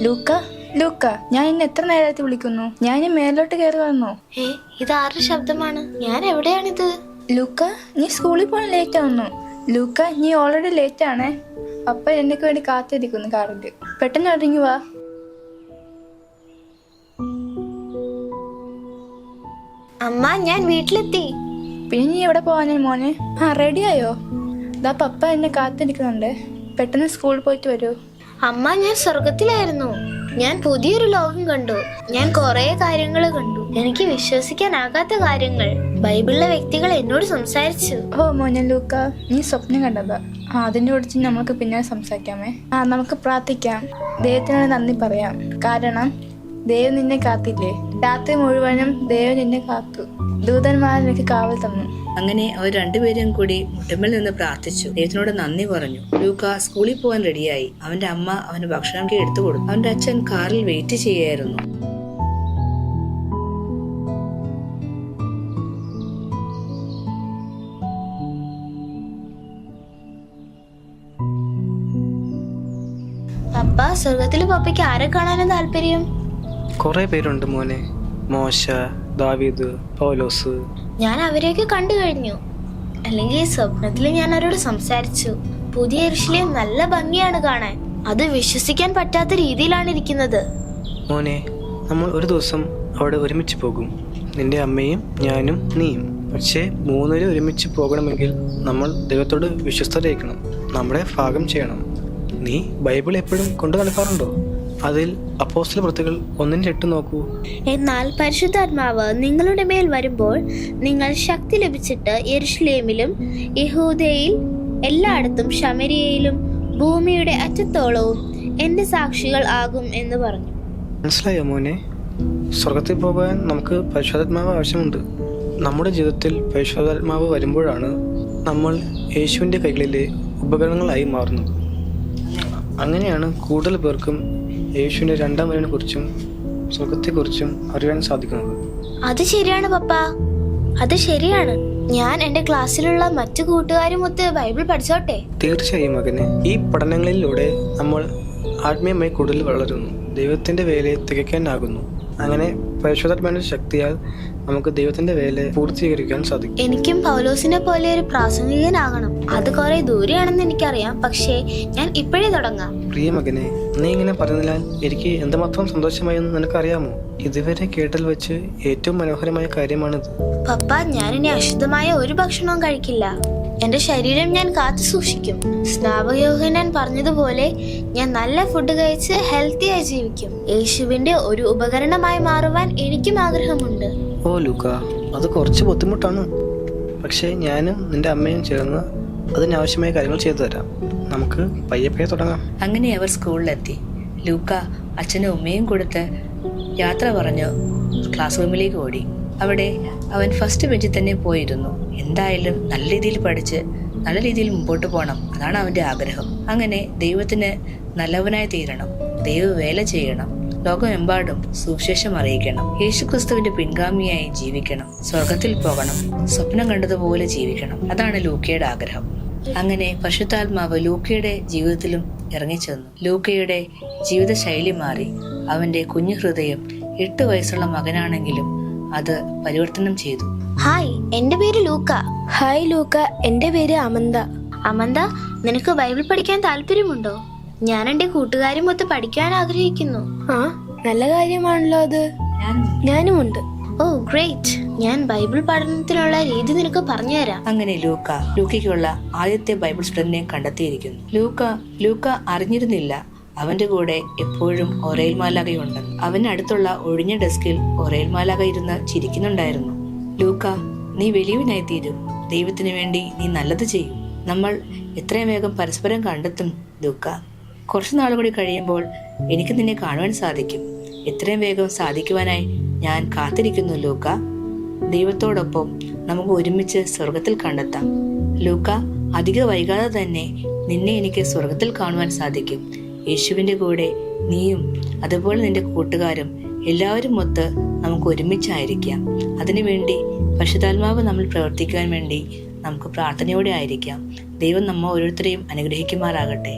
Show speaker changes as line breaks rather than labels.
ലൂക്ക, ലൂക്ക, ഞാൻ ഇന്ന് എത്ര നേരത്തെ വിളിക്കുന്നു? ഞാൻ ഇനി മേലോട്ട് കയറി വന്നോ?
ഇത് ആരുടെ ശബ്ദമാണ്? ഞാൻ എവിടെയാണിത്?
ലൂക്ക, നീ സ്കൂളിൽ പോകാൻ ലേറ്റ് ആവുന്നു. ലൂക്ക, നീ ഓൾറെഡി ലേറ്റ് ആണേ. പപ്പ എനിക്ക് വേണ്ടി കാത്തിരിക്കുന്നു കാറിൽ. പെട്ടെന്ന് ഇറങ്ങി വാ.
അമ്മ, ഞാൻ വീട്ടിലെത്തി.
പിന്നെ നീ എവിടെ പോവാനേ മോനെ? റെഡി ആയോ? ദാ പപ്പ എന്നെ കാത്തിരിക്കുന്നുണ്ട്. പെട്ടെന്ന് സ്കൂളിൽ പോയിട്ട് വരൂ.
അമ്മ, ഞാൻ സ്വർഗത്തിലായിരുന്നു. ഞാൻ പുതിയൊരു ലോകം കണ്ടു. ഞാൻ കുറെ കാര്യങ്ങൾ കണ്ടു. എനിക്ക് വിശ്വസിക്കാനാകാത്ത കാര്യങ്ങൾ. ബൈബിളിലെ വ്യക്തികൾ എന്നോട് സംസാരിച്ചു.
മോനെ ലൂക്ക, നീ സ്വപ്നം കണ്ടതാ. അതിനെ കുറിച്ച് നമുക്ക് പിന്നെ സംസാരിക്കാമേ. നമുക്ക് പ്രാർത്ഥിക്കാം. ദൈവത്തിനോട് നന്ദി പറയാം. കാരണം ദൈവം നിന്നെ കാത്തില്ലേ? രാത്രി മുഴുവനും ദൈവം നിന്നെ കാത്തു. ദൂതന്മാർ നിനക്ക് കാവൽ തന്നു.
അങ്ങനെ അവർ രണ്ടുപേരും കൂടി മുട്ടമ്പിൽ നിന്ന് പ്രാർത്ഥിച്ചു. ദൈവത്തിനോട് നന്ദി പറഞ്ഞു. ലൂക്ക സ്കൂളിൽ പോകാൻ റെഡിയായി. അവന്റെ അമ്മ അവന് ഭക്ഷണം എടുത്തു കൊടുത്തു. അവന്റെ അച്ഛൻ കാറിൽ വെയിറ്റ് ചെയ്യായിരുന്നു.
പപ്പ, സ്വർഗത്തിലെ പപ്പയ്ക്ക് ആരെ കാണാനും താല്പര്യം?
കുറെ പേരുണ്ട് മോനെ. മോശ, ദാവീദ്, പൗലോസ്.
ഞാൻ അവരെയൊക്കെ കണ്ടു കഴിഞ്ഞു. അല്ലെങ്കിൽ സ്വപ്നത്തിൽ ഞാൻ അവരോട് സംസാരിച്ചു. പുതിയ യെരൂശലേം നല്ല ഭംഗിയാണ് കാണാൻ. അത് വിശ്വസിക്കാൻ പറ്റാത്ത രീതിയിലാണ് ഇരിക്കുന്നത്.
മോനെ, നമ്മൾ ഒരു ദിവസം അവിടെ ഒരുമിച്ച് പോകും. നിന്റെ അമ്മയും ഞാനും നീയും. പക്ഷേ മൂന്നുപേരും ഒരുമിച്ച് പോകണമെങ്കിൽ നമ്മൾ ദൈവത്തോട് വിശ്വസ്തരായിരിക്കണം. നമ്മുടെ ഭാഗം ചെയ്യണം. നീ ബൈബിൾ എപ്പോഴും കൊണ്ടു നടക്കാറുണ്ടോ? അതിൽ അപ്പോസ്തല പ്രവൃത്തികൾ 1:8 നോക്കൂ.
എന്നാൽ പരിശുദ്ധാത്മാവ് നിങ്ങളുടെ മേൽ വരുമ്പോൾ നിങ്ങൾ ശക്തി ലഭിച്ചിട്ട് യെരൂശലേമിലും യഹൂദയിൽ എല്ലായിടത്തും ശമരിയയിലും ഭൂമിയുടെ അറ്റത്തോളവും എന്റെ സാക്ഷികൾ ആകും എന്ന് പറഞ്ഞു.
മനസ്സിലായോ മോനെ? സ്വർഗത്തിൽ പോകാൻ നമുക്ക് പരിശുദ്ധാത്മാവ് ആവശ്യമുണ്ട്. നമ്മുടെ ജീവിതത്തിൽ പരിശുദ്ധാത്മാവ് വരുമ്പോഴാണ് നമ്മൾ യേശുവിൻ്റെ കൈകളിലെ ഉപകരണങ്ങളായി മാറുന്നത്. അങ്ങനെയാണ് കൂടുതൽ പേർക്കും യേശുവിൻ്റെ രണ്ടാം വരവിനെ കുറിച്ചും സ്വർഗത്തെക്കുറിച്ചും അറിയാൻ സാധിക്കുന്നത്.
അത് ശരിയാണ് പപ്പ, അത് ശരിയാണ്. ഞാൻ എന്റെ ക്ലാസ്സിലുള്ള മറ്റു കൂട്ടുകാരുമൊത്ത് ബൈബിൾ പഠിച്ചോട്ടെ?
തീർച്ചയായും മകനെ. ഈ പഠനങ്ങളിലൂടെ നമ്മൾ ആത്മീയമായി കൂടുതൽ വളരുന്നു. ദൈവത്തിന്റെ വേലയെ തികയ്ക്കാനാകുന്നു. അങ്ങനെ പരിശുദ്ധാത്മാവിന്റെ ശക്തിയാൽ നമുക്ക് ദൈവത്തിന്റെ വേലയെ പൂർത്തീകരിക്കാൻ സാധിക്കും.
എനിക്കും പൗലോസിനെ പോലെ ഒരു പ്രാസംഗികനാകണം. അത് കുറെ ദൂരെയാണെന്ന് എനിക്കറിയാം. പക്ഷേ ഞാൻ ഇപ്പോഴേ തുടങ്ങാം.
പ്രിയ മകനെ, നീ ഇങ്ങനെ പറഞ്ഞാൽ എനിക്ക് എന്തുമാത്രം സന്തോഷമായെന്ന് നിനക്കറിയാമോ? ഇതുവരെ കേട്ടൽ വെച്ച് ഏറ്റവും മനോഹരമായ കാര്യമാണിത്.
പപ്പ, ഞാനിനി അശുദ്ധമായ ഒരു ഭക്ഷണവും കഴിക്കില്ല. എന്റെ ശരീരം ഞാൻ കാത്തു സൂക്ഷിക്കും. സ്നാപക യോഹന്നാൻ പറഞ്ഞതുപോലെ ഞാൻ നല്ല ഫുഡ് കഴിച്ച് ഹെൽത്തിയായി ജീവിക്കും. യേശുവിന്റെ ഒരു ഉപകരണമായി മാറുവാൻ എനിക്കും ആഗ്രഹമുണ്ട്.
ഓ ലൂക്ക, അത് കുറച്ച് ബുദ്ധിമുട്ടാണ്. പക്ഷേ ഞാനും നിന്റെ അമ്മയും ചേർന്ന് അതിനാവശ്യമായ കാര്യങ്ങൾ ചെയ്തു തരാം. നമുക്ക് പയ്യെ തുടങ്ങാം.
അങ്ങനെ അവർ സ്കൂളിലെത്തി. ലൂക്ക അച്ഛനും ഉമ്മയും കൊടുത്ത് യാത്ര പറഞ്ഞു ക്ലാസ് റൂമിലേക്ക് ഓടി. അവിടെ അവൻ ഫസ്റ്റ് ബെഞ്ചിൽ തന്നെ പോയിരുന്നു. എന്തായാലും നല്ല രീതിയിൽ പഠിച്ച് നല്ല രീതിയിൽ മുമ്പോട്ട് പോകണം, അതാണ് അവൻ്റെ ആഗ്രഹം. അങ്ങനെ ദൈവത്തിന് നല്ലവനായി തീരണം, ദൈവ വേല ചെയ്യണം, ലോകമെമ്പാടും സുവിശേഷം അറിയിക്കണം, യേശുക്രിസ്തുവിന്റെ പിൻഗാമിയായി ജീവിക്കണം, സ്വർഗത്തിൽ പോകണം, സ്വപ്നം കണ്ടതുപോലെ ജീവിക്കണം. അതാണ് ലൂക്കയുടെ ആഗ്രഹം. അങ്ങനെ പരിശുദ്ധാത്മാവ് ലൂക്കയുടെ ജീവിതത്തിലും ഇറങ്ങിച്ചെന്നു. ലൂക്കയുടെ ജീവിതശൈലി മാറി. അവന്റെ കുഞ്ഞു ഹൃദയം 8 വയസ്സുള്ള മകനാണെങ്കിലും അത് പരിവർത്തനം ചെയ്തു.
ഹായ്, എന്റെ പേര് ലൂക്ക.
ഹായ് ലൂക്ക, എന്റെ പേര് അമന്ത.
അമന്ത, നിനക്ക് ബൈബിൾ പഠിക്കാൻ താല്പര്യമുണ്ടോ? ഞാൻ എന്റെ കൂട്ടുകാരുമൊത്ത് പഠിക്കാൻ ആഗ്രഹിക്കുന്നു.
നല്ല കാര്യമാണല്ലോ അത്. ഞാനുമുണ്ട്.
ഓ ഗ്രേറ്റ്. ഞാൻ ബൈബിൾ പഠനത്തിനുള്ള രീതി നിനക്ക് പറഞ്ഞുതരാം.
അങ്ങനെ ലൂക്കയ്ക്കുള്ള ആദ്യത്തെ ബൈബിൾ സ്റ്റുഡന്റിനെ കണ്ടെത്തിയിരിക്കുന്നു. ലൂക്ക അറിഞ്ഞിരുന്നില്ല അവന്റെ കൂടെ എപ്പോഴും ഒരേൽ മാലാഖയുണ്ട്. അവനടുത്തുള്ള ഒഴിഞ്ഞ ഡെസ്കിൽ ഒരേൽ മാലാഖ ഇരുന്ന് ചിരിക്കുന്നുണ്ടായിരുന്നു. ലൂക്ക, നീ വലിയവനായി തീരും. ദൈവത്തിന് വേണ്ടി നീ നല്ലത് ചെയ്യും. നമ്മൾ എത്രയും വേഗം പരസ്പരം കണ്ടെത്തും ലൂക്ക. കുറച്ചു നാൾ കൂടി കഴിയുമ്പോൾ എനിക്ക് നിന്നെ കാണുവാൻ സാധിക്കും. എത്രയും വേഗം സാധിക്കുവാനായി ഞാൻ കാത്തിരിക്കുന്നു ലൂക്ക. ദൈവത്തോടൊപ്പം നമുക്ക് ഒരുമിച്ച് സ്വർഗത്തിൽ കണ്ടെത്താം. ലൂക്ക, അധിക വൈകാതെ തന്നെ നിന്നെ എനിക്ക് സ്വർഗത്തിൽ കാണുവാൻ സാധിക്കും. യേശുവിൻ്റെ കൂടെ നീയും അതുപോലെ നിന്റെ കൂട്ടുകാരും എല്ലാവരും ഒത്ത് നമുക്ക് ഒരുമിച്ചായിരിക്കാം. അതിനുവേണ്ടി പരിശുദ്ധാത്മാവ് നമ്മൾ പ്രവർത്തിക്കുവാൻ വേണ്ടി നമുക്ക് പ്രാർത്ഥനയോടെ ആയിരിക്കാം. ദൈവം നമ്മ ഓരോരുത്തരെയും അനുഗ്രഹിക്കുമാറാകട്ടെ.